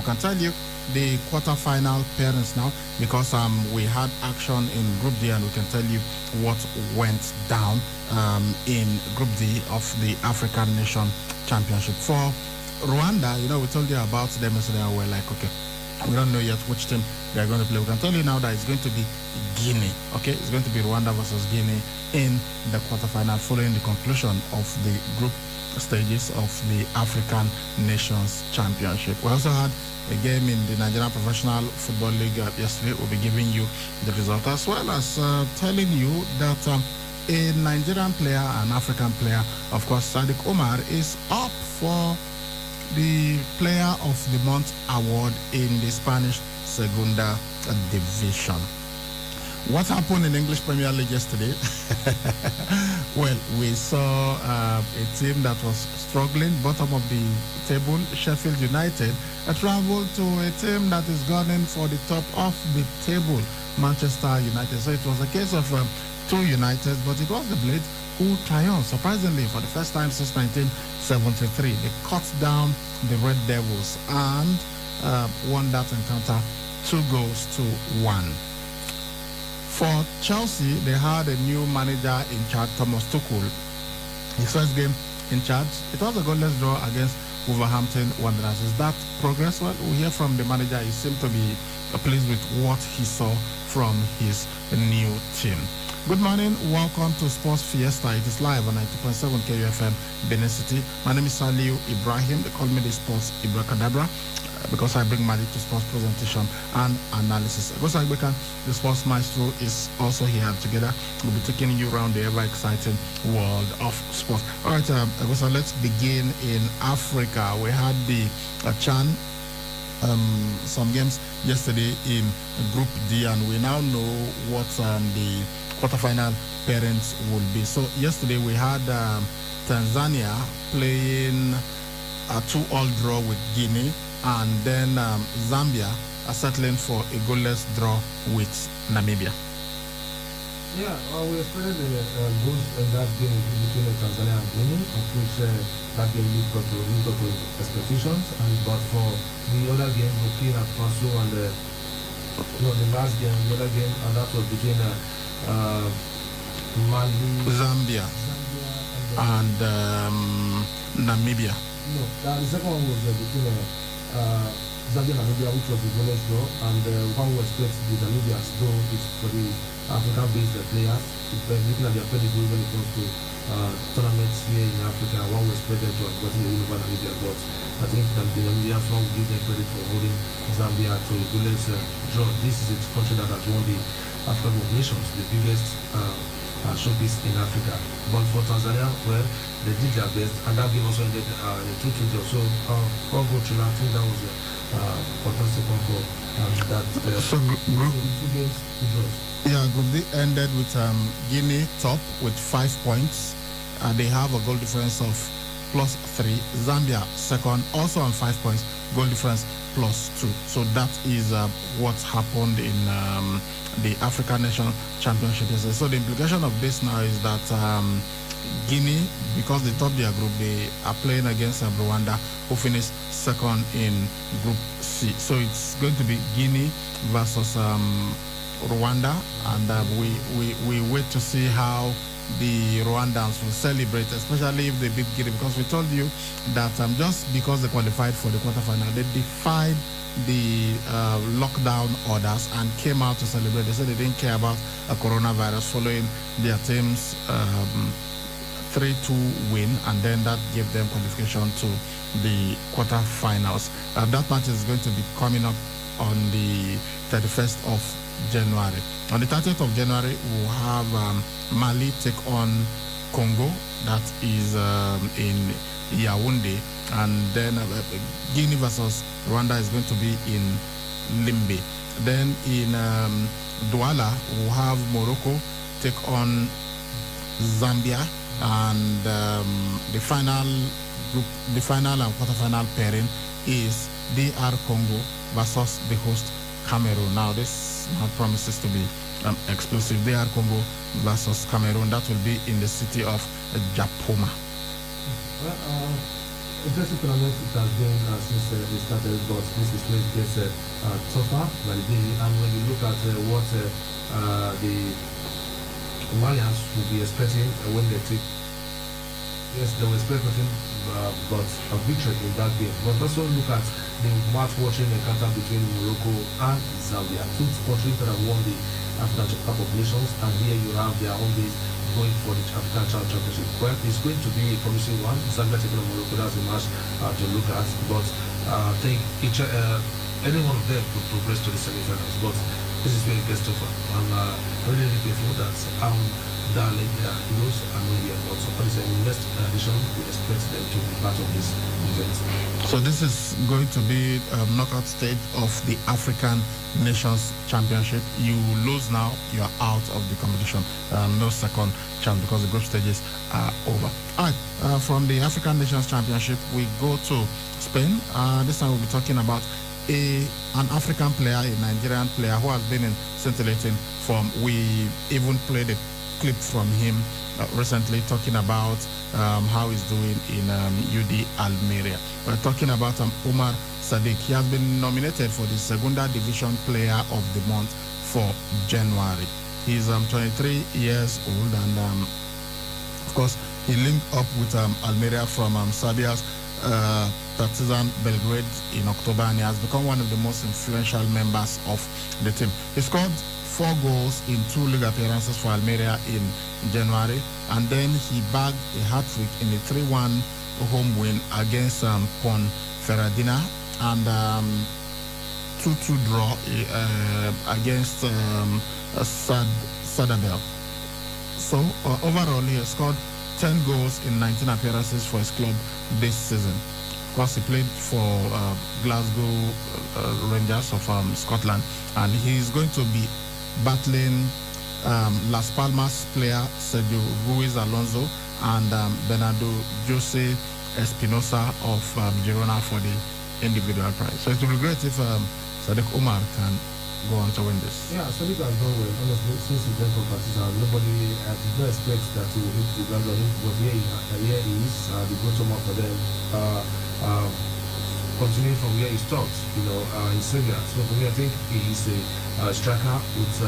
can tell you the quarterfinal pairings now because we had action in Group D, and we can tell you what went down in Group D of the African Nation Championship. For Rwanda, we told you about them yesterday, and we're like, okay, we don't know yet which team they're going to play. We can tell you now that it's going to be Guinea, okay? It's going to be Rwanda versus Guinea in the quarterfinal following the conclusion of the group stages of the African Nations Championship. We also had a game in the Nigerian Professional Football League yesterday. We'll be giving you the result, as well as telling you that a Nigerian player, an African player, of course, Sadiq Omar, is up for the Player of the Month award in the Spanish Segunda Division. What happened in English Premier League yesterday? Well, we saw a team that was struggling, bottom of the table, Sheffield United, traveled to a team that is gunning for the top of the table, Manchester United. So it was a case of two Uniteds, but it was the Blades who triumphed, surprisingly, for the first time since 1973. They cut down the Red Devils and won that encounter 2-1. For Chelsea, they had a new manager in charge, Thomas Tuchel. His first game in charge, it was a goalless draw against Wolverhampton Wanderers. Is that progress? Well, we hear from the manager. He seemed to be pleased with what he saw from his new team. Good morning, welcome to Sports Fiesta. It is live on 90.7 KUFM, Benin City. My name is Saliu Ibrahim. They call me the Sports Ibracadabra because I bring magic to sports presentation and analysis. The Sports Maestro is also here, and together we'll be taking you around the ever-exciting world of sports. All right, let's begin in Africa. We had the CHAN some games yesterday in Group D, and we now know what the quarterfinal pairings will be. So yesterday we had Tanzania playing a 2-2 draw with Guinea, and then Zambia settling for a goalless draw with Namibia. Yeah, we expected goals in that game between Tanzania and Guinea, of which that game lived up to expectations. But for the other game, Burkina Faso and the last game, the other game, and that was between Mali, Zambia and Namibia. No, the second one was between Zambia and Namibia, which was the goalless draw, and one was expect the Namibians, though it's for the African-based players, looking at their pedigree when it comes to tournaments here in Africa. One was expected to have gotten the win over Namibia, but I think that the Namibians will give them credit for holding Zambia to a goalless draw. This is a country that has won the African Cup of Nations, the biggest showpiece in Africa. But for Tanzania, well, they did their best, and that game also ended in 2-2 draw. So, one goal to I think that was a fantastic one for that. So, group 2 games, 2 draws. Yeah, Group D ended with Guinea top with 5 points. They have a goal difference of +3. Zambia second, also on 5 points, goal difference +2. So that is what happened in the African National Championship. So the implication of this now is that Guinea, because they topped their group, they are playing against Rwanda, who finished second in Group C. So it's going to be Guinea versus Rwanda, and we wait to see how the Rwandans will celebrate, especially if they beat Guinea, because we told you that just because they qualified for the quarterfinal, they defied the lockdown orders and came out to celebrate. They said they didn't care about a coronavirus following their team's 3-2 win, and then that gave them qualification to the quarterfinals. That match is going to be coming up on the 31st of January. On the 30th of January, we'll have Mali take on Congo, that is in Yaoundé, and then Guinea versus Rwanda is going to be in Limbe. Then in Douala, we'll have Morocco take on Zambia, and the final and quarterfinal pairing is DR Congo versus the host Cameroon. Now this promises to be explosive. DR Congo versus Cameroon. That will be in the city of Japoma. Well, Interesting tournament it has been since they started, but this is where it gets tougher by the day. And when you look at what the Malians will be expecting when they take, yes, they were expecting but a victory in that game. But also look at the match-watching encounter between Morocco and Zambia, two countries that have won the African Cup of Nations, and here you have their own base going for the African Championship. Well, it's going to be a promising one. Zambia taking on Morocco, that's a match to look at. But I think any one of them could progress to the semi-finals. But this is where it gets tougher. I'm really grateful that darling heroes and media. But so in the next edition, we expect them to be part of this event. So this is going to be knockout stage of the African Nations Championship. You lose now, you are out of the competition. No second chance because the group stages are over. All right, from the African Nations Championship, we go to Spain. This time we'll be talking about an African player, a Nigerian player who has been in scintillating form. We even played a clip from him recently talking about how he's doing in UD Almeria. We're talking about Omar Sadiq. He has been nominated for the Segunda Division Player of the Month for January. He's 23 years old, and of course he linked up with Almeria from Serbia's Partizan Belgrade in October, and he has become one of the most influential members of the team. He scored 4 goals in 2 league appearances for Almeria in January, and then he bagged a hat-trick in a 3-1 home win against Ponferradina, and 2-2 draw against Sadabel. So overall, he has scored 10 goals in 19 appearances for his club this season. Of course, he played for Glasgow Rangers of Scotland, and he's going to be battling Las Palmas player Sergio Ruiz Alonso and Bernardo Jose Espinosa of Girona for the individual prize. So it will be great if Sadiq Omar can go on to win this. Yeah, Sadiq has done well. Honestly, since he went from Partizan, nobody did not expect that he would hit the ground running, but here he is, the go-to-man for them. Continuing from where he stopped, in Serbia. So for me, I think he is a striker with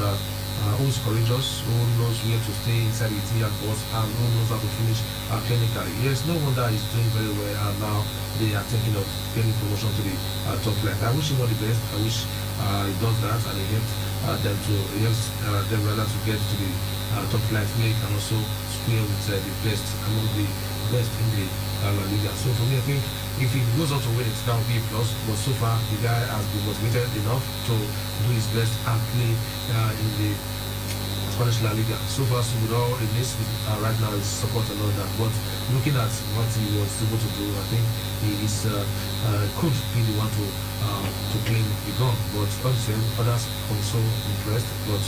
who's courageous, who knows where to stay inside the Italian box, and who knows how to finish clinically. Yes, no wonder he's doing very well, and now they are thinking of getting promotion to the top flight. I wish him all the best. I wish he does that, and he helps them rather to get to the top flight where he can also square with the best among the best in the La Liga. So for me, I think if he goes on to win it, that will be a plus. But so far, the guy has been motivated enough to do his best and play in the Spanish La Liga. So far, so good. All it needs right now is support and all that. But looking at what he was able to do, I think he is could be the one to claim the gun. But obviously, others also impressed. But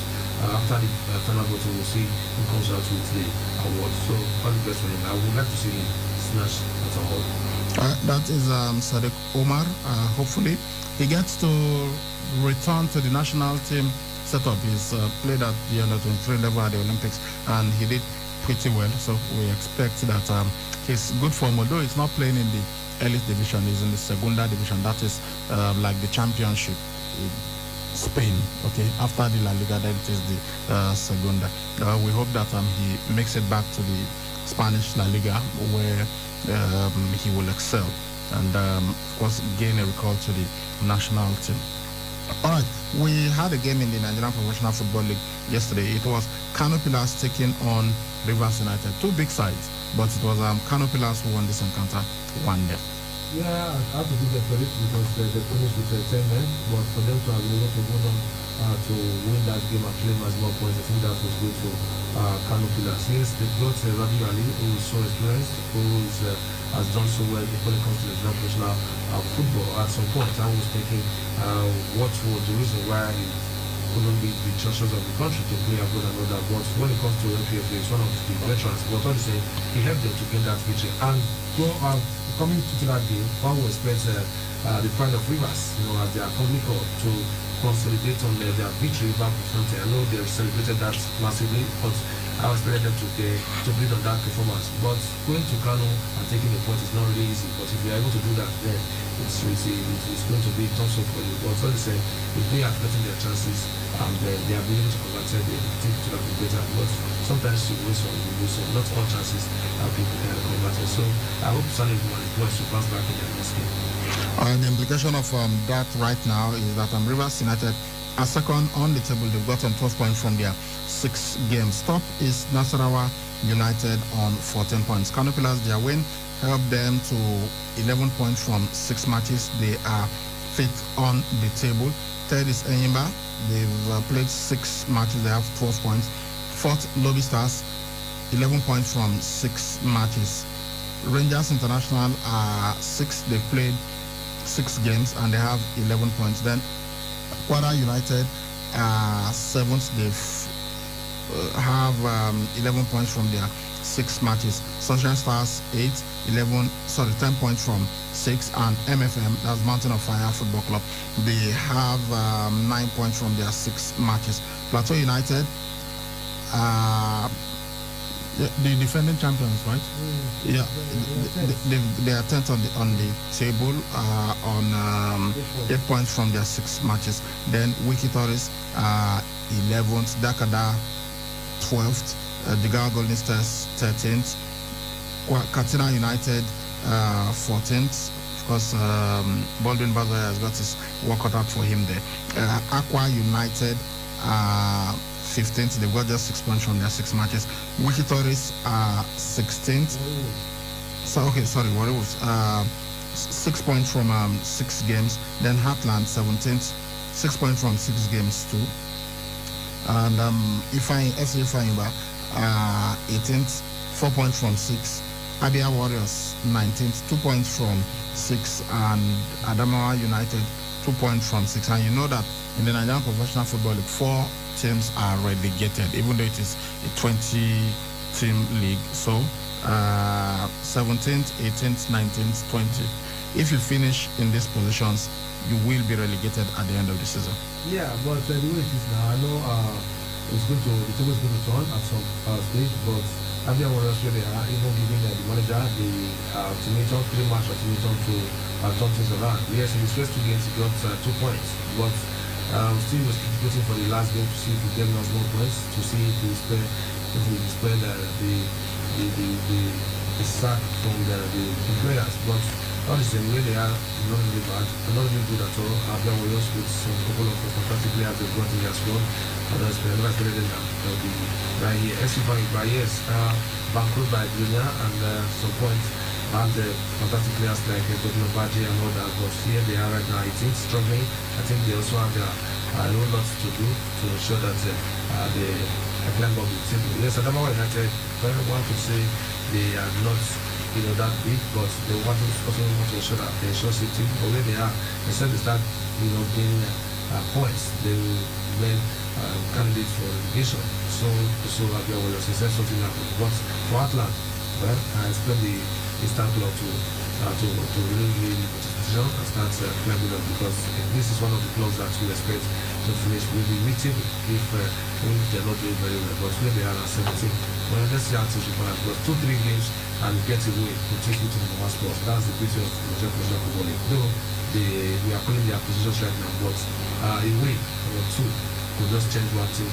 after the final vote, we'll see who comes out with the award. So all the best for him. I would like to see him snatch at all. That is Sadiq Omar. Hopefully, he gets to return to the national team setup. He's played at the under-23 level at the Olympics, and he did pretty well. So we expect that he's good form, although he's not playing in the elite division. He's in the Segunda division. That is like the championship in Spain. Okay, after the La Liga, then it is the Segunda. We hope that he makes it back to the Spanish La Liga, where he will excel and of course gain a recall to the national team. All right, we had a game in the Nigerian Professional Football League yesterday. It was Kano Pillars taking on Rivers United. 2 big sides, but it was Kano Pillars who won this encounter 1-0. Yeah, I have to give them credit because they finished with 10 men, but for them to have been able to go on to win that game and claim as more points, I think that was good for Kano Pillars. Yes, they've got Rabi Ali, who is so experienced, who has done so well when it comes to the professional football. At some point, I was thinking what was the reason why he couldn't be the choices of the country to play abroad and all that. But when it comes to NPFA, he's one of the veterans. But honestly, he helped them to gain that victory. And coming to that game, one would expect the pride of Rivers, as their public to consolidate on their victory over Bufonte. I know they celebrated that massively, but I expected them to build on that performance. But going to Kano and taking the point is not really easy. But if you are able to do that, then it's going to be tough for you. But as I said, if they are getting their chances and they are able to convert it, they think it will have been better. But sometimes you lose some, you lose some. Not all chances have been converted. So I hope Sunday morning boys will bounce back in their next game. The implication of that right now is that Rivers United are second on the table. They've gotten 12 points from their 6 games. Top is Nasarawa United on 14 points. Kano Pillars, their win helped them to 11 points from 6 matches. They are 5th on the table. Third is Enyimba. They've played 6 matches. They have 12 points. 4th, Lobby Stars, 11 points from 6 matches. Rangers International are 6th. They've played 6 games and they have 11 points. Then Kwara United are 7th. They have 11 points from their 6 matches. Sunshine Stars 8th, 10 points from 6, and MFM, that's Mountain of Fire Football Club, they have 9 points from their 6 matches. Plateau United, the defending champions, right? Yeah, they are 10th on the table on 8 points from their 6 matches. Then Wiki Tourists 11th, Dakada 12th, Jigawa Golden Stars 13th, Katsina United 14th. Of course, Baldwin Bazoya has got his work cut out for him there. Aqua United 15th. They've got just 6 points from their 6 matches. Wiki Tourists 16th. What it was 6 points from 6 games. Then Heartland 17th, 6 points from 6 games too. And FC Ifeanyiba 18th, 4 points from 6. Abia Warriors 19th, 2 points from 6, and Adamawa United 2 points from 6. And you know that in the Nigerian Professional Football League, 4 teams are relegated, even though it is a 20-team league. So 17th, 18th, 19th, 20th. If you finish in these positions, you will be relegated at the end of the season. Yeah, but the way it is now, I know the table is going to turn at some stage, but Abia Warriors really are even giving the manager the ultimatum, 3-match ultimatum to turn things around. Yes, in his first 2 games he got 2 points, but still was waiting for the last game to see if he gave us more points, to see if he spare the sack from the players. But all the same, way they are not really bad, not really good at all. Abia Warriors with some couple of fantastic players they've got in their squad. I don't expect them to be right here. By yes, bankrolled by Junior, and some points had fantastic players like Godwin Baji and all that. But here they are right now, I think, struggling. I think they also have a whole lot to do to ensure that they climb up the table. Yes, Adamawa United, one could say they are not that big, but they also want to ensure that they ensure safety. But where they are, instead they start gaining points, they will remain candidates for relegation. So Abia Warriors said something happened. But for Atlant, well, I expect the Eastern Club to really put his position and start climbing up, because this is one of the clubs that we expect to finish with the mid-table if they're not doing very well. But where they are at 17. Well, let's see how things will pan out. Because 2-3 games and get away to take you to the number spot. That's the beauty of the Professional Football League. Though we are calling their positions right now, but a win or 2 could just change one thing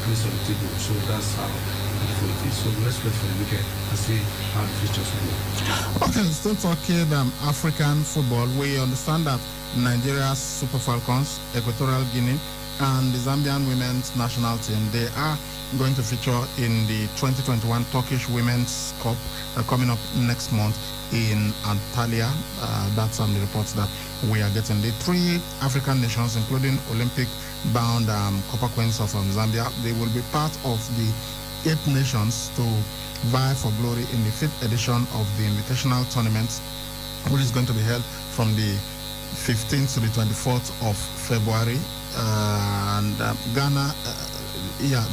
place on the table. So that's how beautiful it is. So let's wait for the weekend and see how the futures will go. Okay, still talking African football. We understand that Nigeria's Super Falcons, Equatorial Guinea, and the Zambian women's national team, they are going to feature in the 2021 Turkish Women's Cup coming up next month in Antalya. That's the reports that we are getting. The 3 African nations, including Olympic-bound Copper Queens of Zambia, they will be part of the 8 nations to vie for glory in the 5th edition of the Invitational Tournament, which is going to be held from the 15th to the 24th of February. And Ghana,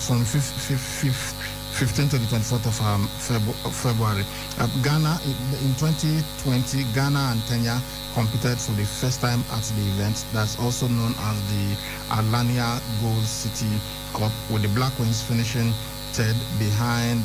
from 15th 15th to the 24th of February. Ghana, in 2020, Ghana and Kenya competed for the first time at the event that's also known as the Alania Gold City Cup, with the Black Wings finishing third behind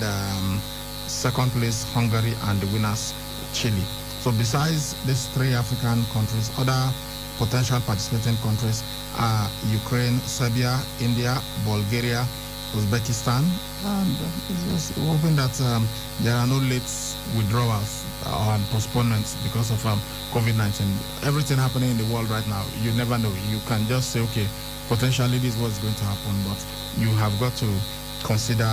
second place Hungary and the winners Chile. So besides these three African countries, other potential participating countries are Ukraine, Serbia, India, Bulgaria, Uzbekistan, and just hoping that there are no late withdrawals or postponements because of COVID-19. Everything happening in the world right now, you never know. You can just say, okay, potentially this is what's going to happen, but you have got to consider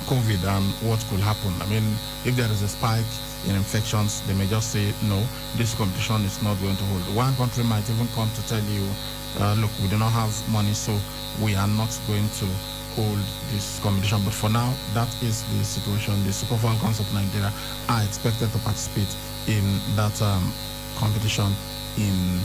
COVID and what could happen. I mean, if there is a spike in infections, they may just say, no, this competition is not going to hold. One country might even come to tell you, look, we do not have money, so we are not going to hold this competition. But for now, that is the situation. The Super Falcons of Nigeria are expected to participate in that competition in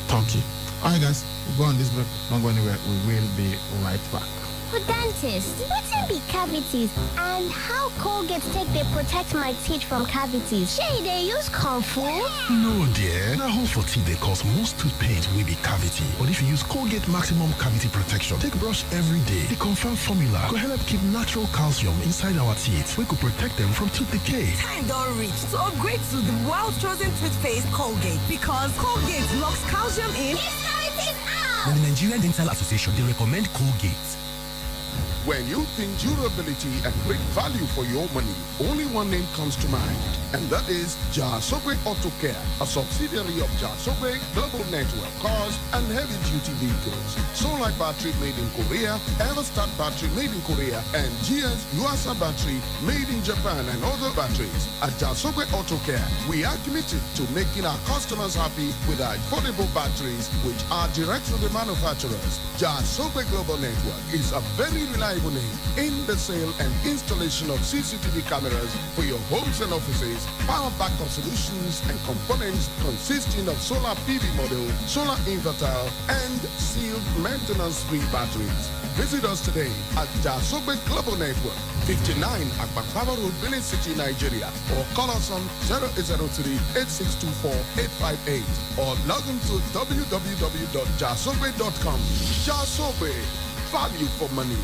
Turkey. All right, guys, we'll go on this break. Don't go anywhere. We will be right back. For dentists, what be cavities and how Colgate take they protect my teeth from cavities? Shay, they use Kung Fu? No, dear. Now, hole for teeth they cause most tooth pain will be cavity. But if you use Colgate Maximum Cavity Protection, take brush every day. The confirmed formula could help keep natural calcium inside our teeth. We could protect them from tooth decay. Time don't reach to upgrade to the world's chosen toothpaste, Colgate, because Colgate locks calcium in. These cavities out! Now, the Nigerian Dental Association, they recommend Colgate. When you think durability and great value for your money, only one name comes to mind, and that is Jasobe Auto Care, a subsidiary of Jasobe Global Network Cars and Heavy-Duty Vehicles. Solar battery made in Korea, Everstart battery made in Korea, and GS Yuasa battery made in Japan and other batteries. At Jasobe Auto Care, we are committed to making our customers happy with our affordable batteries, which are direct from the manufacturers. Jasobe Global Network is a very reliable name in the sale and installation of CCTV cameras for your homes and offices, power backup solutions and components consisting of solar PV module, solar inverter, and sealed maintenance-free batteries. Visit us today at Jasobe Global Network, 59 Akbakbaba Road, Benin City, Nigeria, or call us on 0803-8624-858 or log on to www.jasobe.com. Jasobe, value for money.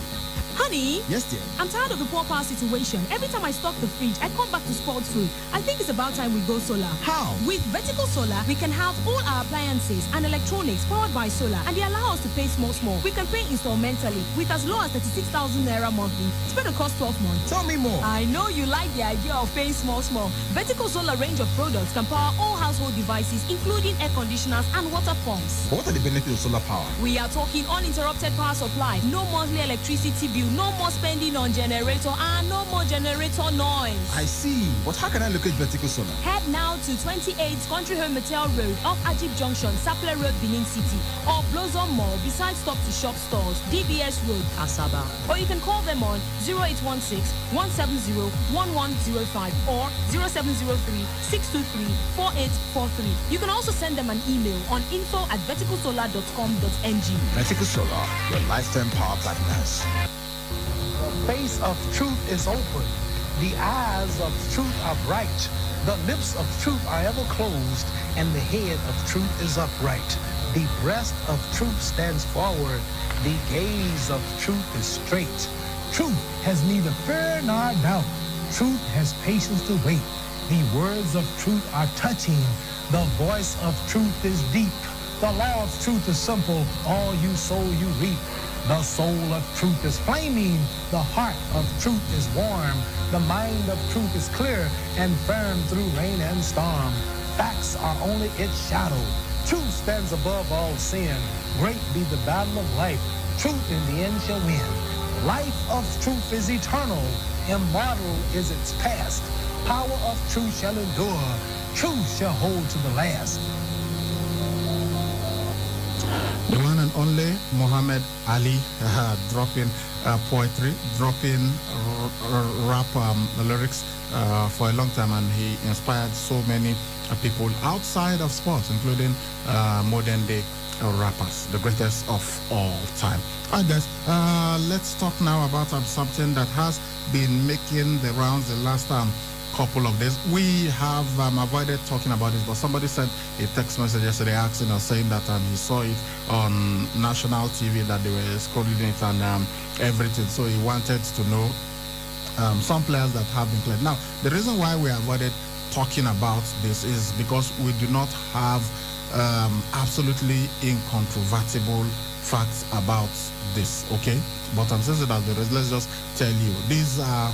Honey? Yes, dear. I'm tired of the poor power situation. Every time I stock the fridge, I come back to spoiled food. I think it's about time we go solar. How? With Vertical Solar, we can have all our appliances and electronics powered by solar, and they allow us to pay small. We can pay installmentally with as low as 36,000 naira monthly, spread across 12 months. Tell me more. I know you like the idea of paying small. Vertical Solar range of products can power all household devices, including air conditioners and water pumps. What are the benefits of solar power? We are talking uninterrupted power supply, no monthly electricity bill, no more spending on generator, and no more generator noise. I see. But how can I locate Vertical Solar? Head now to 28 Country Home Metal Road off Ajib Junction, Sapele Road, Benin City, or Blossom Mall beside Stop to Shop stores, DBS Road, Asaba. Or you can call them on 0816-170-1105 or 0703-623-4843. You can also send them an email on info@verticalsolar.com.ng. Vertical Solar, your lifetime power partners. The face of truth is open. The eyes of truth are bright. The lips of truth are ever closed, and the head of truth is upright. The breast of truth stands forward. The gaze of truth is straight. Truth has neither fear nor doubt. Truth has patience to wait. The words of truth are touching. The voice of truth is deep. The law of truth is simple. All you sow, you reap. The soul of truth is flaming. The heart of truth is warm. The mind of truth is clear and firm through rain and storm. Facts are only its shadow. Truth stands above all sin. Great be the battle of life. Truth in the end shall win. Life of truth is eternal. Immortal is its past. Power of truth shall endure. Truth shall hold to the last. The one and only Muhammad Ali dropping poetry, dropping rap lyrics for a long time, and he inspired so many people outside of sports, including modern day rappers, the greatest of all time. All right, guys, let's talk now about something that has been making the rounds the last couple of days. We have avoided talking about this, but somebody sent a text message yesterday asking us, saying that he saw it on national TV, that they were scrolling it and everything. So he wanted to know some players that have been cleared. Now, the reason why we avoided talking about this is because we do not have absolutely incontrovertible facts about this, okay? But I'm saying that let's just tell you, these are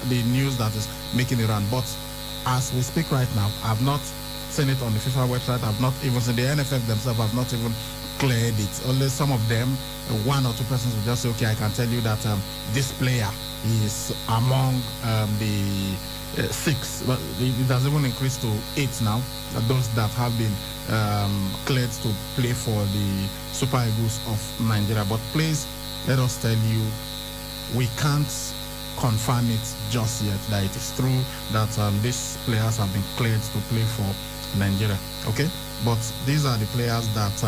the news that is making it run. But as we speak right now, I've not seen it on the FIFA website. I've not even seen the NFF themselves. I've not even cleared it. Only some of them, one or two persons will just say, okay, I can tell you that this player is among the 6, but it has even increased to 8 now. Those that have been cleared to play for the Super Eagles of Nigeria. But please, let us tell you, we can't confirm it just yet that it is true that these players have been cleared to play for Nigeria. Okay, but these are the players that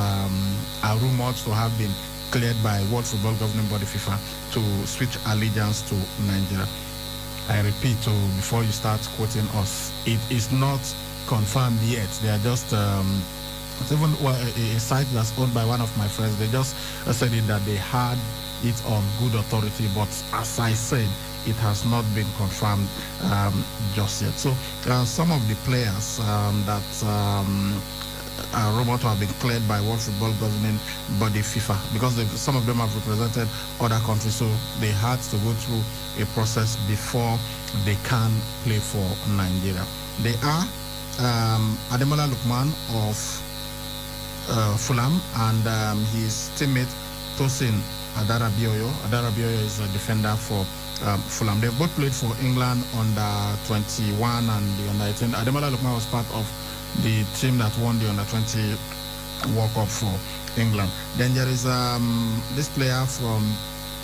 are rumored to have been cleared by World Football Governing Body FIFA to switch allegiance to Nigeria. I repeat, before you start quoting us, it is not confirmed yet. They are just it's even a site that's owned by one of my friends. They just said it that they had it on good authority, but as I said, it has not been confirmed just yet. So some of the players that are rumored to have been cleared by World Football Governing Body FIFA, because some of them have represented other countries, so they had to go through a process before they can play for Nigeria. They are Ademola Lookman of Fulham and his teammate Tosin Adarabioyo. Adarabioyo is a defender for Fulham. They've both played for England under 21 and the under 18. Ademola Lookman was part of the team that won the under 20 World Cup for England. Then there is this player from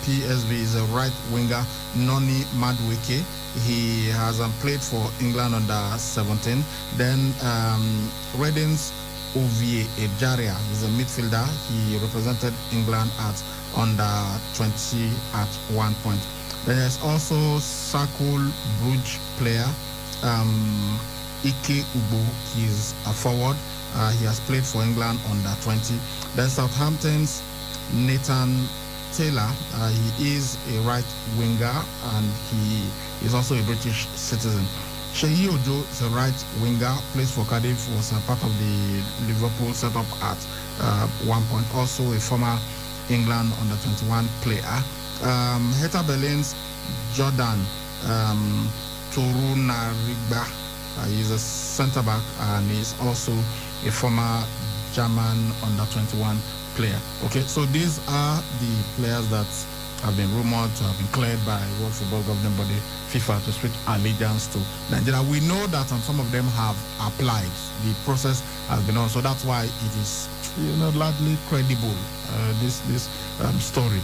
PSV, is a right winger, Noni Madueke. He has played for England under 17. Then Reading's Ovie Ejaria is a midfielder. He represented England at under 20 at one point. Then there's also Sakul Bruges player, Ike Ubo. He's a forward. He has played for England under 20. Then Southampton's Nathan Taylor. He is a right winger and he is also a British citizen. Sheyi Ojo is a right winger, plays for Cardiff, was a part of the Liverpool setup at one point. Also a former England under 21 player. Hertha Berlin's Jordan Torunariga. He's a centre back and he's also a former German under 21 player. Okay, so these are the players that have been rumored to have been cleared by World Football Governing Body FIFA to switch allegiance to Nigeria. We know that some of them have applied. The process has been on, so that's why it is, largely credible. This story.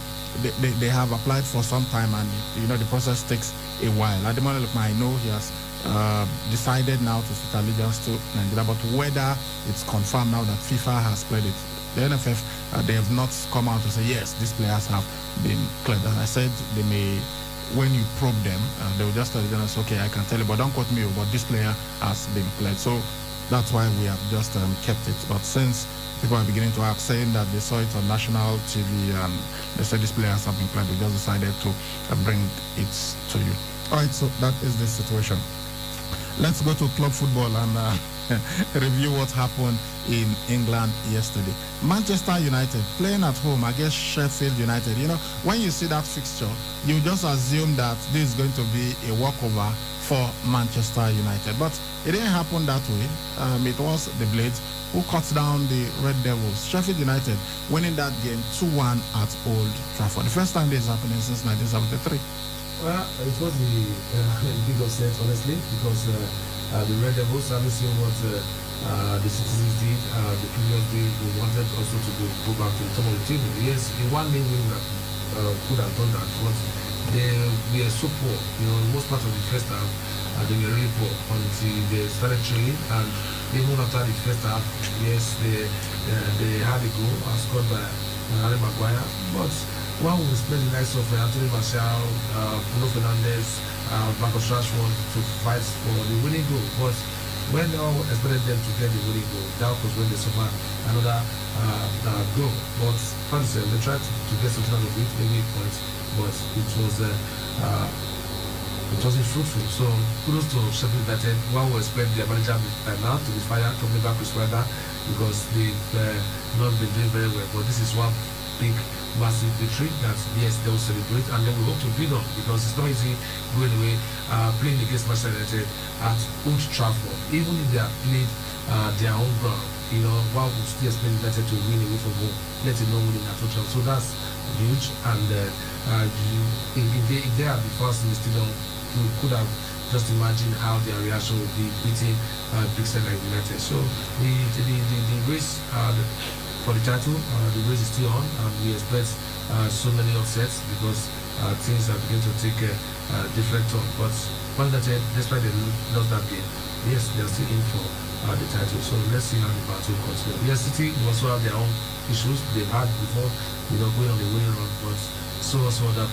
They have applied for some time, and the process takes a while. At the moment, I know he has decided now to switch allegiance to Nigeria, but whether it's confirmed now that FIFA has cleared it, the NFF, they have not come out to say, yes, these players have been cleared. As I said, they may, when you probe them, they will just tell the journalists, okay, I can tell you, but don't quote me, but this player has been cleared. So that's why we have just kept it. But since people are beginning to ask, saying that they saw it on national TV and they said these players have been cleared, we just decided to bring it to you. All right, so that is the situation. Let's go to club football and review what happened in England yesterday. Manchester United playing at home against Sheffield United. When you see that fixture, you just assume that this is going to be a walkover for Manchester United. But it didn't happen that way. It was the Blades who cut down the Red Devils. Sheffield United winning that game 2-1 at Old Trafford. The first time this is happening since 1973. Well, it was the big upset, honestly, because the Red Devils, having seen what the citizens did the previous day, we wanted also to go back to the top of the table. Yes, the one main win that could have done that, but they were so poor. Most part of the first half, they were really poor until they started trailing, and even after the first half, yes, they had a goal scored by Harry Maguire, but one will spend the likes of Anthony Martial, Bruno Fernandes, Marcus Rashford to fight for the winning goal. But when they all expected them to get the winning goal, that was when they suffered another goal. But they tried to get something out of it, maybe a point, but it wasn't fruitful. So kudos to Sheffield United. One will expect their manager by now to be fired, coming back with Swagger, because they've not been doing very well. But this is one big massive victory that yes, they will celebrate, and then we hope to build on, because it's not easy going away playing against Manchester United at Old Trafford. Even if they have played their own ground, you know, one would still expect United to win away from home, let alone winning at Old Trafford. So that's huge, and if they are the first in the stadium, you could have just imagine how their reaction would be beating big side like United. So the race for the title, the race is still on, and we expect so many upsets, because things are beginning to take a different turn. But Man United, despite they lost that game, yes, they are still in for the title. So let's see how the battle continues. Yes, City also have their own issues they've had before, you know, going on the winning run, but so also other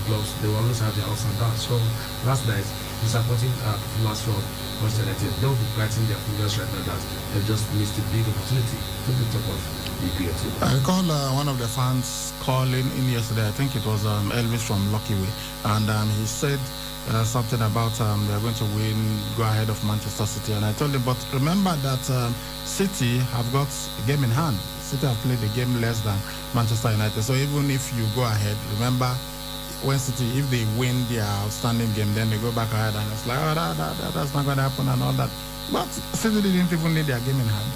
clubs, they will always have their ups and downs. So last night, disappointing performance from Manchester United. They will be biting their fingers right now that they just missed a big opportunity to the top of the EPL. I recall one of the fans calling in yesterday. I think it was Elvis from Lucky Way, and he said something about they're going to win, go ahead of Manchester City. And I told him, but remember that City have got a game in hand. City have played a game less than Manchester United. So even if you go ahead, remember, when City, if they win their outstanding game, then they go back ahead, and it's like, oh, that's not going to happen and all that. But City didn't even need their game in hand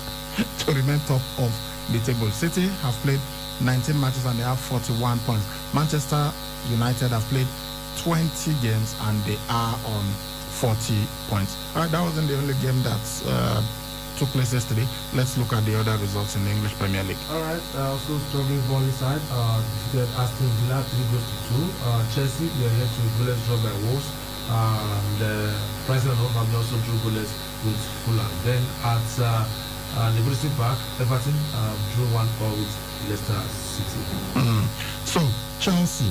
to remain top of the table. City have played 19 matches and they have 41 points. Manchester United have played 20 games and they are on 40 points. All right, that wasn't the only game that took place yesterday. Let's look at the other results in the English Premier League. All right, also struggling volley side, defeated Aston Villa 3-2. Chelsea, they are yet to goalless draw by Wolves. The Brighton and Hove have also drew goalless with Fulham. Then at the Goodison Park, Everton drew 1-4 with Leicester City. So Chelsea,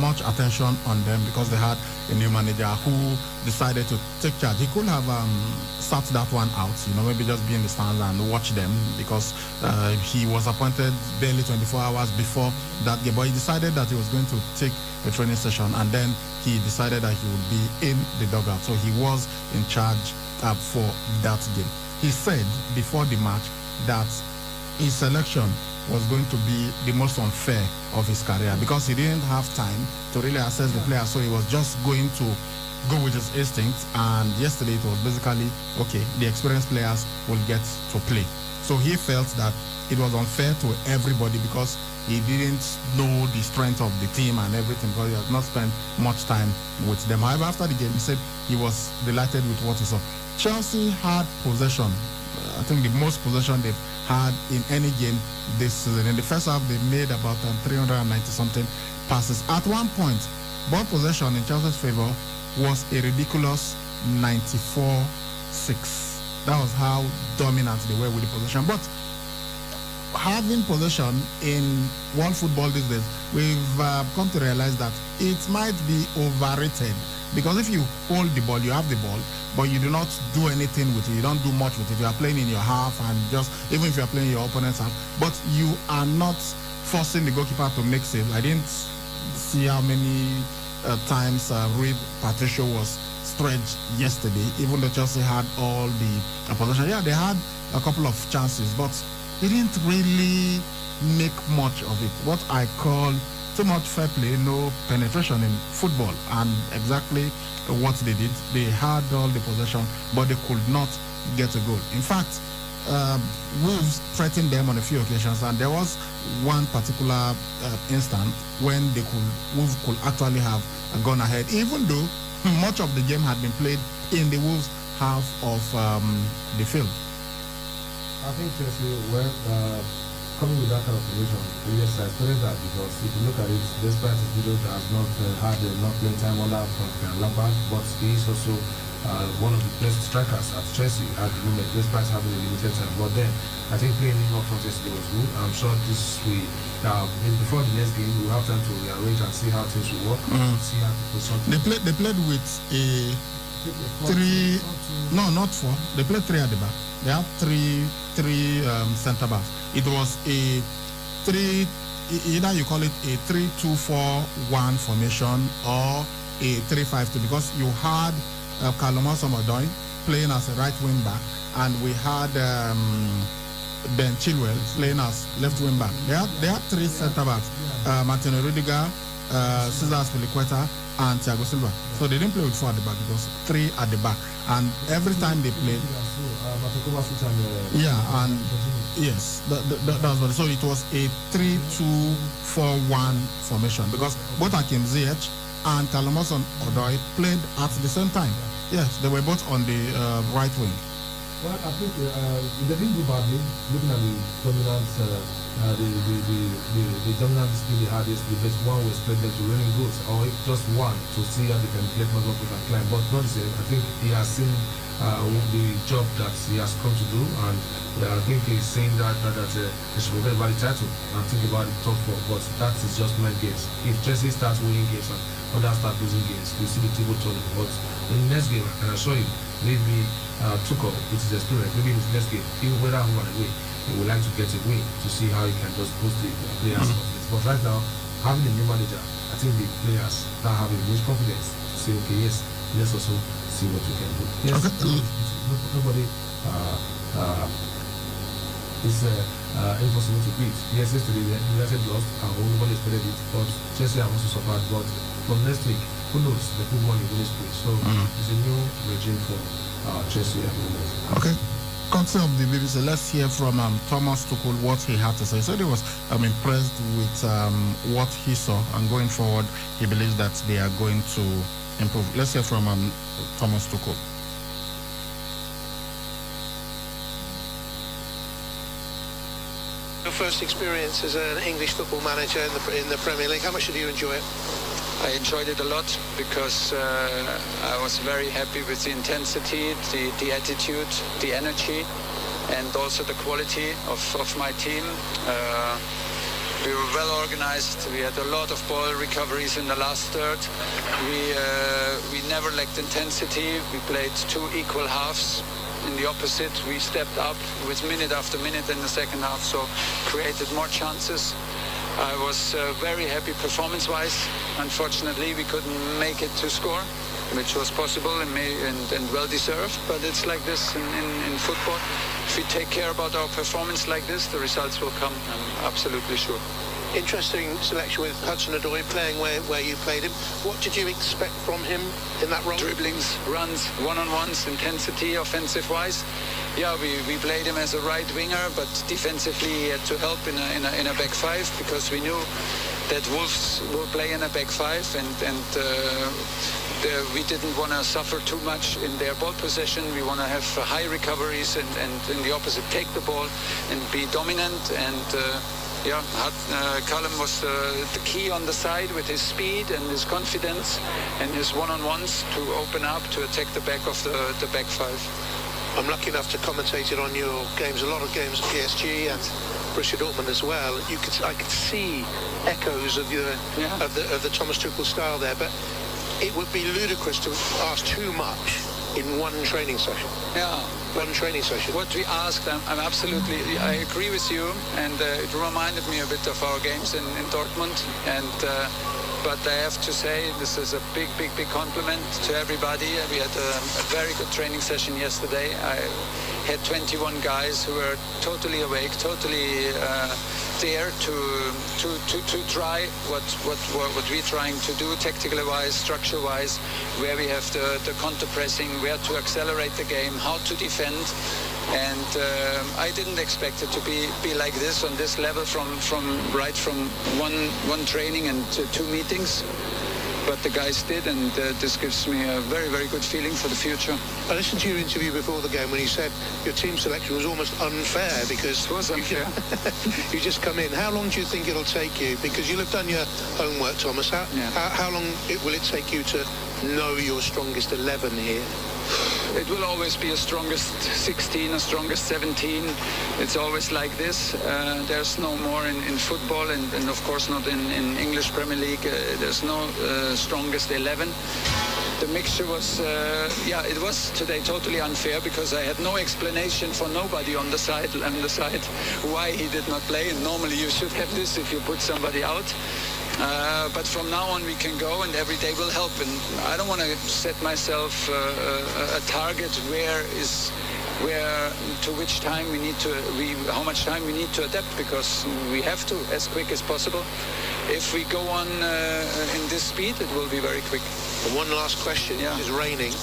much attention on them because they had a new manager who decided to take charge. He could have sat that one out, you know, maybe just be in the stands and watch them, because he was appointed barely 24 hours before that game. But he decided that he was going to take a training session, and then he decided that he would be in the dugout. So he was in charge for that game. He said before the match that his selection was going to be the most unfair of his career, because he didn't have time to really assess the players, so he was just going to go with his instincts. And yesterday it was basically, okay, the experienced players will get to play. So he felt that it was unfair to everybody because he didn't know the strength of the team and everything, because he had not spent much time with them. However, after the game, he said he was delighted with what he saw. Chelsea had possession. I think the most possession they've had in any game this season. In the first half, they made about 390-something passes. At one point, ball possession in Chelsea's favor was a ridiculous 94-6. That was how dominant they were with the possession. But having possession in world football these days, we've come to realize that it might be overrated. Because if you hold the ball, you have the ball, but you do not do anything with it. You don't do much with it. You are playing in your half, and just even if you are playing in your opponent's half, but you are not forcing the goalkeeper to make saves. I didn't see how many times Rui Patricio was stretched yesterday, even though Chelsea had all the possession. Yeah, they had a couple of chances, but they didn't really make much of it. What I call too much fair play, no penetration in football, and exactly what they did. They had all the possession, but they could not get a goal. In fact, Wolves threatened them on a few occasions, and there was one particular instant when Wolves could actually have gone ahead, even though much of the game had been played in the Wolves half of the field. I think Chelsea coming with that kind of formation, yes, I expected that, because if you look at it, despite his video has not had enough playing time under Frank Lampard, but he is also one of the best strikers at Chelsea at the moment, despite having a limited time. But then, I think playing him up front yesterday was good. I'm sure this will, before the next game, we'll have time to rearrange and see how things will work. See how they played with a 3, no, not 4. They played 3 at the back. They have three centre backs. It was a 3, either you call it a 3-2-4-1 formation or a 3-5-2, because you had Callum Hudson-Odoi playing as a right wing back, and we had Ben Chilwell playing as left wing back. They had 3 centre backs: Martin Rudiger, Cesar Azpilicueta, and Thiago Silva. So they didn't play with 4 at the back. It was 3 at the back, and every time they played, yes, that was what. So it was a 3-2-4-1 formation, because both Hakim Ziyech and Callum Hudson-Odoi played at the same time. Yes, they were both on the right wing. Well, I think they didn't do badly. Looking at the dominance, the dominant speed they had yesterday, best one was spread them to running goals, or just one to see how they can get more up and climb. But not the same. I think he has seen the job that he has come to do, and I think he's saying that they should forget about the title and think about the top 4. But that is just mind games. If Chelsea starts winning games and others start losing games, we'll see the table turning. But in the next game, I can assure you, maybe Tuchel, with his experience, maybe in his next game, even whether home or away, he would like to get a win to see how he can just boost the players' confidence. But right now, having a new manager, I think the players now have a huge confidence to say, okay, yes, let's also see what we can do. Yes, nobody is impossible to beat. Yes, yesterday the United lost, and nobody expected it, but Chelsea have also suffered. But from next week, who knows? The football in the spirit. So it's a new regime for Chelsea at the moment. Okay. Council of the BBC, let's hear from Thomas Tuchel what he had to say. He said he was impressed with what he saw, and going forward, he believes that they are going to improve. Let's hear from Thomas Tuchel. Your first experience as an English football manager in the Premier League, how much did you enjoy it? I enjoyed it a lot because I was very happy with the intensity, the attitude, the energy, and also the quality of my team. We were well organized. We had a lot of ball recoveries in the last third. We never lacked intensity. We played 2 equal halves. In the opposite, we stepped up with minute after minute in the second half, so created more chances. I was very happy performance-wise. Unfortunately, we couldn't make it to score, which was possible and well-deserved, but it's like this in football. If we take care about our performance like this, the results will come, I'm absolutely sure. Interesting selection with Hudson-Odoi playing where you played him. What did you expect from him in that role? Dribblings, runs, one-on-ones, intensity, offensive-wise. Yeah, we played him as a right winger, but defensively he had to help in a back 5, because we knew that Wolves will play in a back 5, and we didn't want to suffer too much in their ball possession. We want to have high recoveries and in the opposite take the ball and be dominant. And Callum was the key on the side with his speed and his confidence and his one-on-ones to open up, to attack the back of the back 5. I'm lucky enough to commentate it on your games, a lot of games at PSG and Borussia Dortmund as well. I could see echoes of the Thomas Tuchel style there, but it would be ludicrous to ask too much in one training session. Yeah. One training session. What we asked, I agree with you, and it reminded me a bit of our games in Dortmund, and but I have to say this is a big compliment to everybody. We had a very good training session yesterday. I had 21 guys who were totally awake, totally there to try what we're trying to do, tactically wise, structure wise, where we have the counter pressing, where to accelerate the game, how to defend. And I didn't expect it to be like this, on this level, from one training and 2 meetings. But the guys did, and this gives me a very good feeling for the future. I listened to your interview before the game when you said your team selection was almost unfair because it was unfair. You just come in. How long do you think it'll take you? Because you'll have done your homework, Thomas. How long will it take you to know your strongest 11 here? it will always be a strongest 16, a strongest 17. It's always like this. There's no more in football, and of course not in English Premier League. There's no strongest 11. The mixture was, it was today totally unfair because I had no explanation for nobody on the side why he did not play. And normally you should have this if you put somebody out. But from now on we can go, and every day will help. And I don't want to set myself a target to which time we need to, how much time we need to adapt, because we have to as quick as possible. If we go on in this speed, it will be very quick. And one last question. Yeah. It's raining.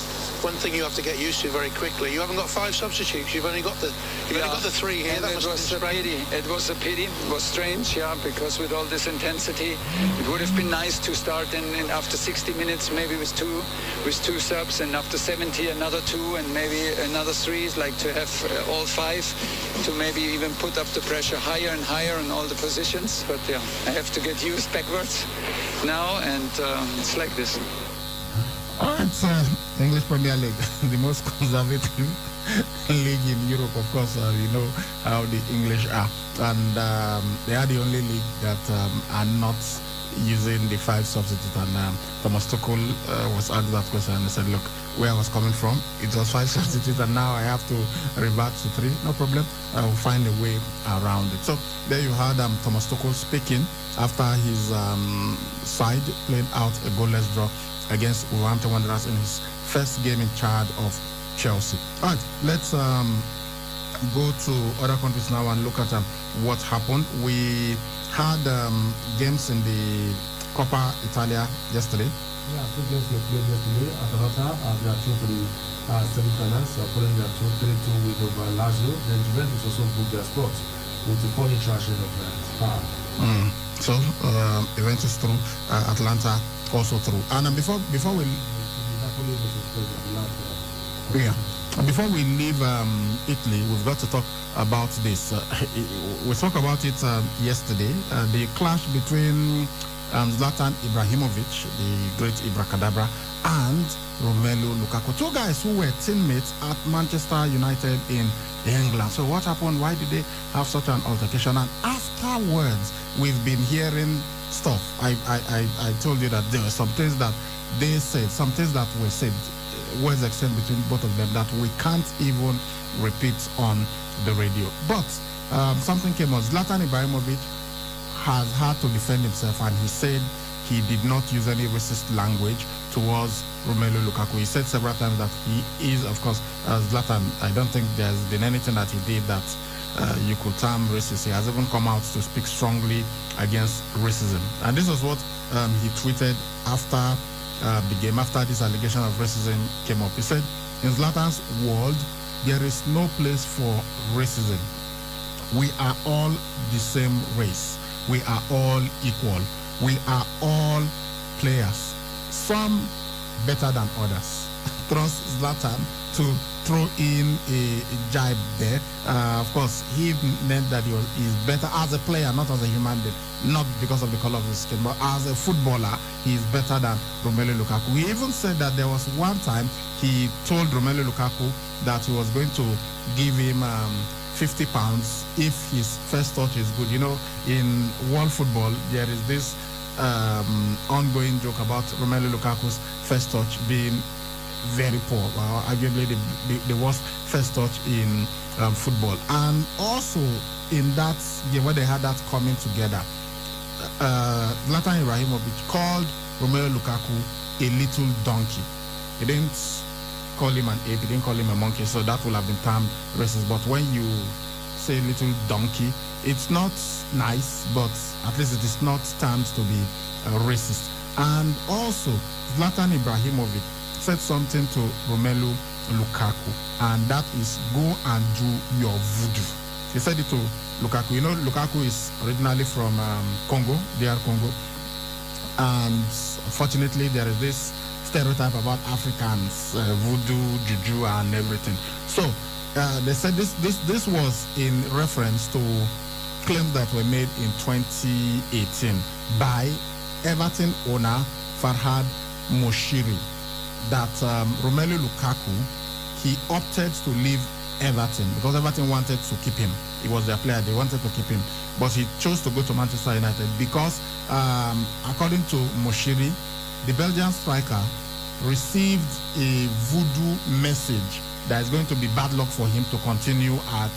One thing you have to get used to very quickly. You haven't got 5 substitutes. You've only got the 3 here. That was a pity. It was a pity. It was strange, because with all this intensity, it would have been nice to start in after 60 minutes, maybe with two subs, and after 70 another 2, and maybe another 3. Like to have all 5 to maybe even put up the pressure higher and higher in all the positions. But I have to get used backwards now, and it's like this. All right, English Premier League, the most conservative league in Europe. Of course, you know how the English are, and they are the only league that are not using the 5 substitutes. And Thomas Tuchel was asked that question, and he said, "Look, where I was coming from, it was 5 substitutes, and now I have to revert to 3. No problem. I will find a way around it." So there you had Thomas Tuchel speaking after his side played out a goalless draw against Wolverhampton Wanderers in his first game in charge of Chelsea. All right, let's go to other countries now and look at what happened. We had games in the Coppa Italia yesterday. Yeah, 2 games were played yesterday. Atalanta, they are through for the semi-finals, following their 3-2 win over Lazio. Then Juventus also booked their spot with the 4-0 thrashing of Spal. So Juventus through, Atalanta also through. And before we leave Italy, we've got to talk about this. We talked about it yesterday. The clash between Zlatan Ibrahimovic, the great Ibracadabra, and Romelu Lukaku, 2 guys who were teammates at Manchester United in England. So what happened? Why did they have such an altercation? And afterwards, we've been hearing stuff. I told you that there were some things that they said, some things that were said, words exchanged between both of them that we can't even repeat on the radio. But something came on. Zlatan Ibrahimovic has had to defend himself, and he said he did not use any racist language towards Romelu Lukaku. He said several times that he is, of course, Zlatan. I don't think there's been anything that he did that you could term racist. He has even come out to speak strongly against racism. And this is what he tweeted after the game, after this allegation of racism came up. He said, "In Zlatan's world, there is no place for racism. We are all the same race. We are all equal. We are all players. Some better than others." Trust Zlatan to throw in a jibe there. Of course, he meant that he's better as a player, not as a human being, not because of the color of his skin, but as a footballer, he's better than Romelu Lukaku. He even said that there was one time he told Romelu Lukaku that he was going to give him £50 if his first touch is good. You know, in world football, there is this ongoing joke about Romelu Lukaku's first touch being very poor, arguably the worst first touch in football. And also in that game where they had that coming together, Zlatan Ibrahimovic called Romelu Lukaku a little donkey. He didn't call him an ape, he didn't call him a monkey, so that would have been termed racist. But when you say little donkey, it's not nice, but at least it is not termed to be racist. And also, Zlatan Ibrahimovic said something to Romelu Lukaku, and that is, "Go and do your voodoo." He said it to Lukaku. You know, Lukaku is originally from Congo, DR Congo, and unfortunately there is this stereotype about Africans, voodoo, juju, and everything. So they said this was in reference to claims that were made in 2018 by Everton owner Farhad Moshiri. that Romelu Lukaku, he opted to leave Everton because Everton wanted to keep him. He was their player. They wanted to keep him. But he chose to go to Manchester United because, according to Moshiri, the Belgian striker received a voodoo message that is going to be bad luck for him to continue at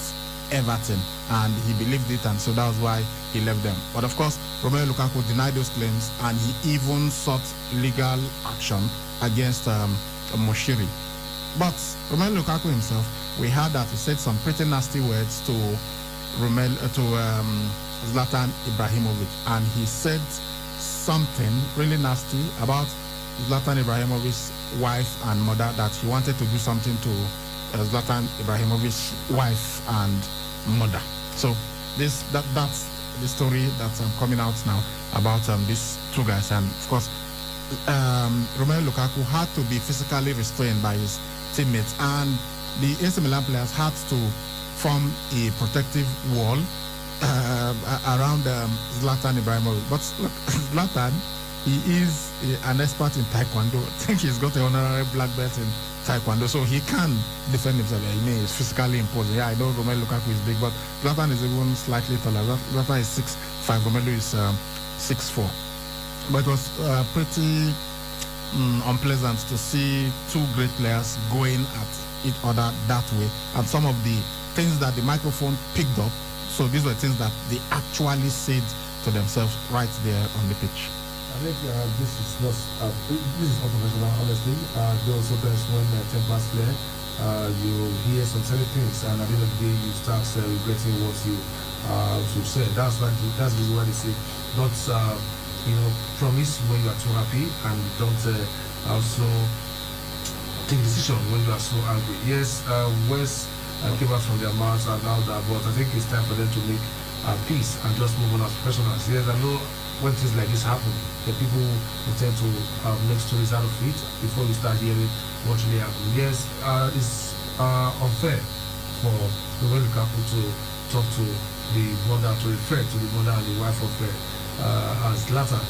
Everton, and he believed it, and so that was why he left them. But of course, Romelu Lukaku denied those claims, and he even sought legal action against Moshiri. But Romelu Lukaku himself, we heard that he said some pretty nasty words to Zlatan Ibrahimovic, and he said something really nasty about Zlatan Ibrahimovic's wife and mother, that he wanted to do something to Zlatan Ibrahimovic's wife and mother. So that's the story that's coming out now about these two guys. And of course, Romelu Lukaku had to be physically restrained by his teammates, and the AC Milan players had to form a protective wall around Zlatan Ibrahimovic. But look, Zlatan, he is an expert in Taekwondo. I think he's got an honorary black belt in Taekwondo, so he can defend himself. I mean, he's physically imposing. Yeah, I know Romelu Lukaku is big, but Zlatan is even slightly taller. Zlatan is 6'5", Romelu is 6'4". But it was pretty unpleasant to see two great players going at each other that way. And some of the things that the microphone picked up, so these were things that they actually said to themselves right there on the pitch. I think this is not unprofessional, honestly. There are sometimes when tempers play, you hear some certain things, and at the end of the day, you start regretting what you said. That's the reason why they say don't promise when you are too happy, and don't also take decision when you are so angry. Yes, words came out from their mouths and all that, but I think it's time for them to make peace and just move on as professionals. Yes, I know when things like this happen, the people will tend to make stories out of it before you start hearing what really happened. Yes, it's unfair for Romelu Lukaku to talk to the mother, to refer to the mother and the wife of Zlatan,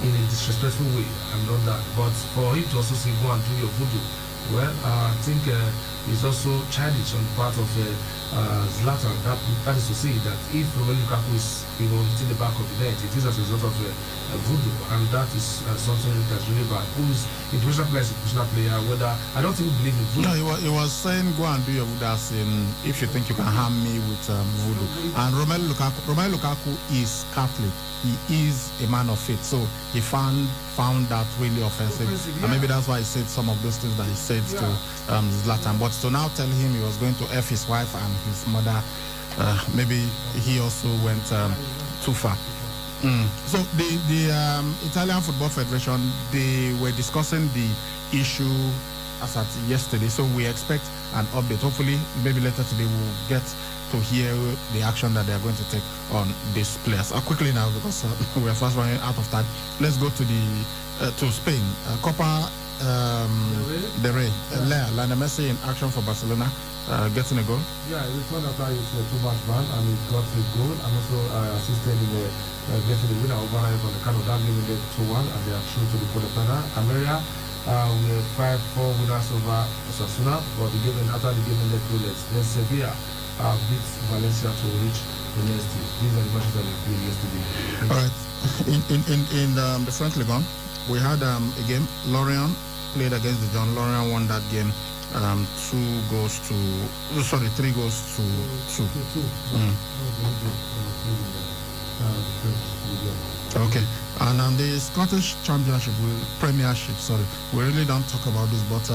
in a disrespectful way, and done that. But for him to also say, go and do your voodoo, well, I think it's also childish on the part of Zlatan. That is to say that if Romelu Lukaku is hitting the back of the net, it is as a result of voodoo, and that is something that's really bad. Who is a professional player, is a professional player. Whether I don't even believe in voodoo. No, he was saying, go and do your voodoo, as in, if you think you can harm me with voodoo. And Romelu Lukaku is Catholic. He is a man of faith, so he found that really offensive, yeah. And maybe that's why he said some of those things that he said to Zlatan. But to now tell him he was going to F his wife and his mother, maybe he also went too far. So the Italian Football Federation, they were discussing the issue as at yesterday, so we expect an update. Hopefully, maybe later today we'll get to hear the action that they are going to take on these players. Quickly now, because we are fast running out of time. Let's go to to Spain. Copa del Rey. Lionel Messi in action for Barcelona, getting a goal. Yeah, he returned after his 2-match ban, and he got a goal, and also assisted in getting the winner over on the count of that, giving it 2-1, and they are through to the quarterfinal. America, we have 5-4 winners over Osasuna, but after the game ended 2-0. Then Sevilla beat Valencia to reach the next stage. These are the matches that we played yesterday. All right. In the French Ligue 1, we had a game. Lorient played against Dijon. Lorient won that game 3 goals to 2. Okay. And the Scottish Premiership, we really don't talk about this, but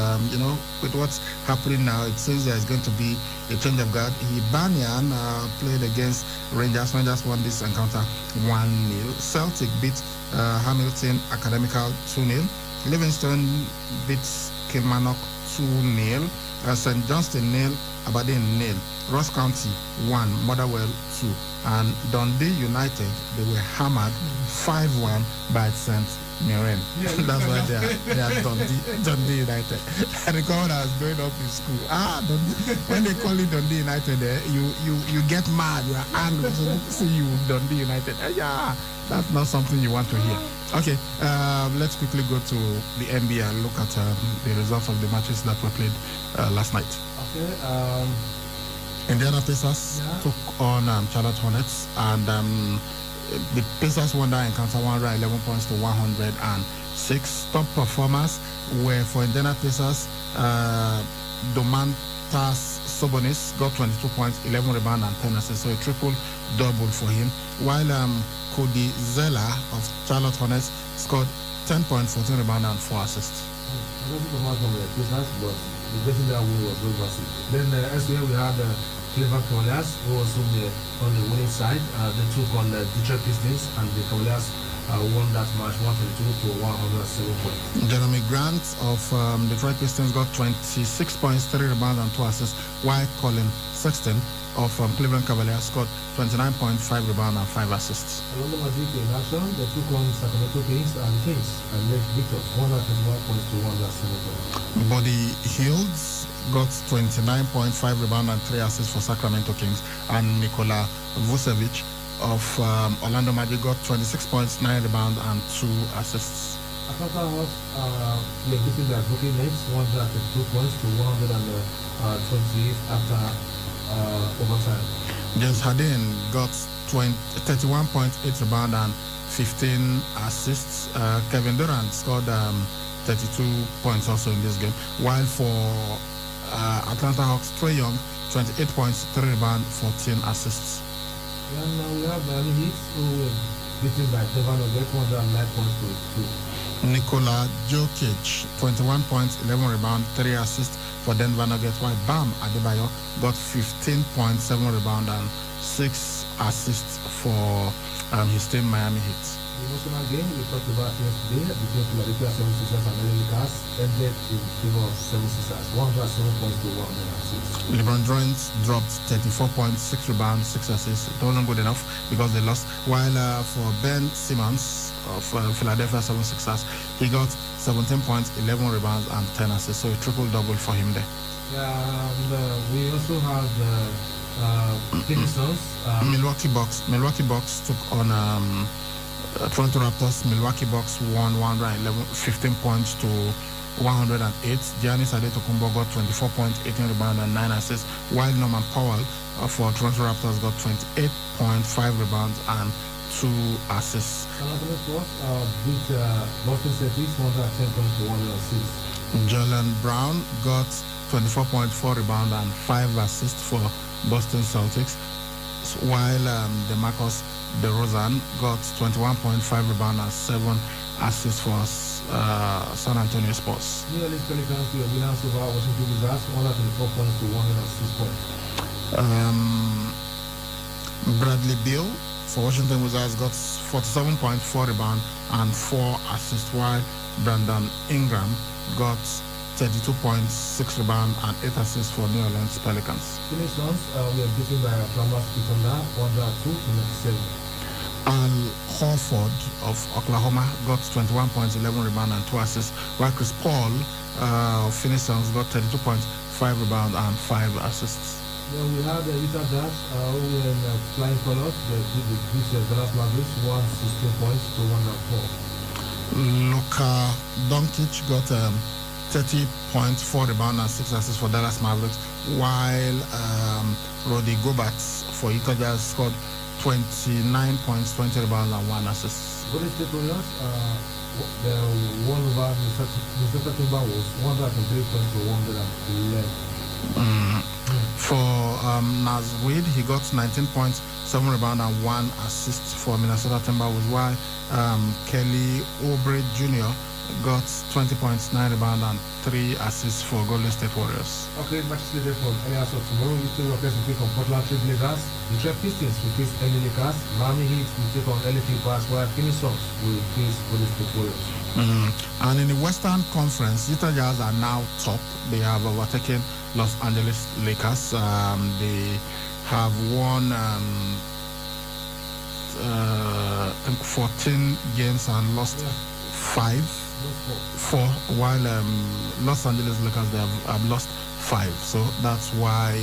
with what's happening now, it seems there is going to be a change of guard. Hibernian played against Rangers. Rangers won this encounter 1-0. Celtic beat Hamilton Academical 2-0. Livingston beats Kilmarnock 2-0. St Johnstone 0, Aberdeen 0, Ross County 1, Motherwell 2, and Dundee United, they were hammered 5-1 by St. Mirren. That's why they are Dundee United. And the crowd was growing up in school. When they call it Dundee United, you get mad, you are angry. So they see you Dundee United. That's not something you want to hear. Okay, let's quickly go to the NBA and look at the results of the matches that were played last night. Okay. Indiana Pacers took on Charlotte Hornets, and the Pacers won that encounter 111 points to 106. Top performers were for Indiana Pacers, Domantas Sabonis got 22 points, 11 rebounds and 10 assists, so a triple-double for him, while Cody Zeller of Charlotte Hornets scored 10 points, 14 rebounds and 4 assists. I don't performance from the Pacers, but the getting that win was very massive. Then elsewhere we had Cleveland Cavaliers, who was on the winning side. They took on the Detroit Pistons, and the Cavaliers won that match 122 to 107 points. Jeremy Grant of Detroit Pistons got 26 points, 3 rebounds and 2 assists, while Colin Sexton of Cleveland Cavaliers scored 29.5 rebounds and 5 assists. Orlando Magic in action, they took on Sacramento Kings, and the Kings and left victors 121 points to 107 points. Buddy Hield got 29.5 rebounds and 3 assists for Sacramento Kings, and Nikola Vucevic of Orlando Magic got 26 points, 9 rebounds and 2 assists. Atlanta Hawks were beating their Brooklyn Nets 132 points to 128 after overtime. James Harden got 31.8 rebounds and 15 assists. Kevin Durant scored 32 points also in this game, while for Atlanta Hawks, Trae Young, 28 points, 3 rebounds, 14 assists. And now we have Miami Heat, who were beaten by Denver Nuggets 109 points to 2. Nikola Jokic, 21 points, 11 rebounds, 3 assists for Denver Nuggets, while Bam Adebayo got 15 points, 7 rebounds and 6 assists for his team Miami Heat. The emotional game we talked about yesterday between Philadelphia 76ers and LA Lakers ended in favor of 76ers, 107 points to 106. LeBron James dropped 34 points, 6 rebounds, 6 assists. It wasn't good enough because they lost. While for Ben Simmons of Philadelphia 76ers, he got 17 points, 11 rebounds and 10 assists, so a triple-double for him there. And we also have Phoenix Suns. Milwaukee Bucks took on Toronto Raptors. Milwaukee Bucks won 15 points to 108. Giannis Antetokounmpo got 24 points, 18 rebounds and 9 assists, while Norman Powell for Toronto Raptors got 28 points, 5 rebounds and 2 assists. San Antonio Spurs beat Boston Celtics 110 points to 106. Jaylen Brown got 24 points, 4 rebounds and 5 assists for Boston Celtics, while DeMarcus DeRozan got 21.5 rebounds and 7 assists for San Antonio Spurs. New Orleans Pelicans were winners over Washington Wizards 124 points to 106 points. Bradley Beal for Washington Wizards got 47.4 rebounds and 4 assists, while Brandon Ingram got 32 points, 6 rebounds and 8 assists for New Orleans Pelicans. Phoenix Suns were beaten by Oklahoma City Thunder 102 to 97. Al Horford of Oklahoma got 21 points, 11 rebounds and 2 assists, while Chris Paul of Phoenix Suns got 32 points, 5 rebounds and 5 assists. Then we had Utah Jazz who were in flying colors. They beat the Dallas Mavericks 116 points to 104. Luka Doncic got 30 points, 4 rebounds and 6 assists for Dallas Mavericks, while Rudy Gobert for Utah Jazz scored 29 points, 20 rebounds and 1 assist. Golden State Warriors they won over Minnesota Timberwolves 103 points to 111. For Naz Reid, he got 19 points, 7 rebounds and 1 assist for Minnesota Timberwolves, while Kelly Oubre Jr. got 20 points, 9 rebounds and 3 assists for Golden State Warriors. Okay, matches slated for areas of tomorrow. Houston Rockets will take on Portland Trail Blazers. Detroit Pistons will face LA Lakers. Miami Heat will take on LA Clippers, while Phoenix Suns will face Golden State Warriors. And in the Western Conference, Utah Jazz are now top. They have overtaken Los Angeles Lakers. They have won I think 14 games and lost 4, while Los Angeles Lakers, they have lost 5. So that's why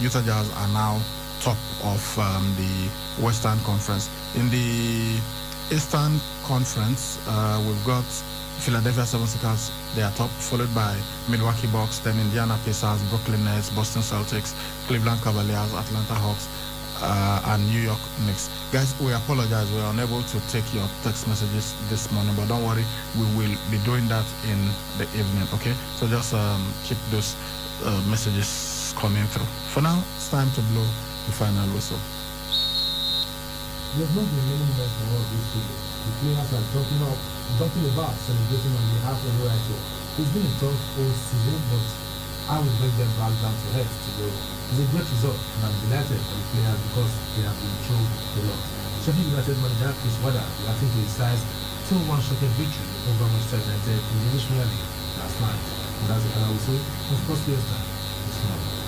Utah Jazz are now top of the Western Conference. In the Eastern Conference, we've got Philadelphia 76ers, they are top, followed by Milwaukee Bucks, then Indiana Pacers, Brooklyn Nets, Boston Celtics, Cleveland Cavaliers, Atlanta Hawks, and New York Knicks. Guys, we apologize, we are unable to take your text messages this morning, but don't worry, we will be doing that in the evening, okay? So just keep those messages coming through. For now, it's time to blow the final whistle. There's not been many moments for all this season. The players are jumping about, celebrating on behalf of the right. It's been a tough whole season, but I will bring them back down to earth today. It's a great result, and I'm delighted for the players because they have been through a lot. Sheffield United manager Chris Wilder reacting to his side's 2-1 shocking victory over Manchester United in the English Premier League last night. And that's the final whistle of Sports Fiesta this morning.